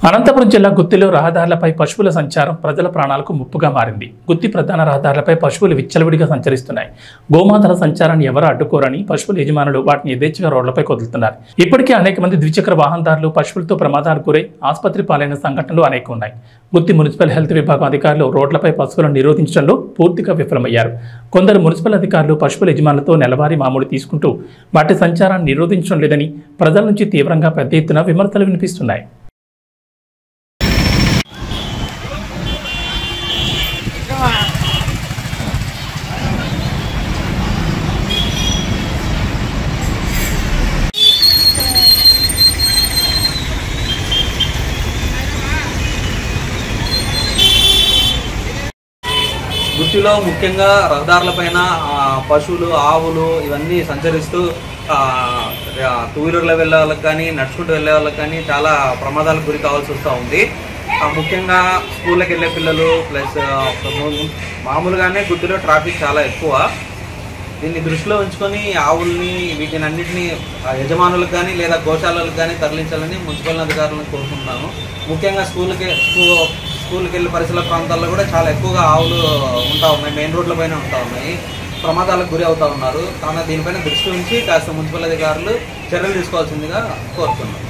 అనంతపురం జిల్లా గుత్తిలో రహదారులపై పశువుల సంచారం ప్రజల ప్రాణాలకు ముప్పుగా మారింది. గుత్తి ప్రధాన రహదారులపై పశువులు విచ్చలవిడిగా సంచరిస్తున్నాయి. గోమాతల సంచారాన్ని ఎవరు అడ్డుకోరని పశువుల యజమానులు వాటిని యథేచ్ఛగా రోడ్లపై వదులుతున్నారు. ఇప్పటికే అనేక మంది ద్విచక్ర వాహనదారులు పశువులతో ప్రమాదాలకు గురై ఆసుపత్రి పాలైన సంఘటనలు అనేక ఉన్నాయి. గుత్తి మున్సిపల్ హెల్త్ విభాగం అధికారులు రోడ్లపై పశువులను నిరోధించడంలో పూర్తిగా విఫలమయ్యారు. కొందరు మున్సిపల్ అధికారులు పశువుల యజమానులతో నెలవారీ మామూలు తీసుకుంటూ వాటి సంచారాన్ని నిరోధించడం లేదని ప్రజల నుంచి తీవ్రంగా పెద్ద ఎత్తున విమర్శలు వినిపిస్తున్నాయి. గుత్తిలో ముఖ్యంగా రహదారులపైన పశువులు, ఆవులు ఇవన్నీ సంచరిస్తూ టూ వీలర్లో వెళ్ళే వాళ్ళకి కానీ నడుచుకుంటూ వెళ్ళే వాళ్ళకి కానీ చాలా ప్రమాదాలకు గురి కావాల్సి వస్తూ ఉంది. ముఖ్యంగా స్కూళ్ళకి వెళ్ళే పిల్లలు ప్లస్ మామూలుగానే గుత్తిలో ట్రాఫిక్ చాలా ఎక్కువ. దీన్ని దృష్టిలో ఉంచుకొని ఆవుల్ని వీటిని అన్నింటినీ యజమానులకు కానీ లేదా గోశాలకు కానీ తరలించాలని మున్సిపల్ అధికారులను కోరుకుంటున్నాను. ముఖ్యంగా స్కూల్కి వెళ్ళే పరిసర ప్రాంతాల్లో కూడా చాలా ఎక్కువగా ఆవులు ఉంటా ఉన్నాయి, మెయిన్ రోడ్ల పైన ఉంటా ఉన్నాయి, ప్రమాదాలకు గురి అవుతూ ఉన్నారు. కావున దీనిపైన దృష్టి ఉంచి కాస్త మున్సిపల్ అధికారులు చర్యలు తీసుకోవాల్సిందిగా కోరుతున్నాను.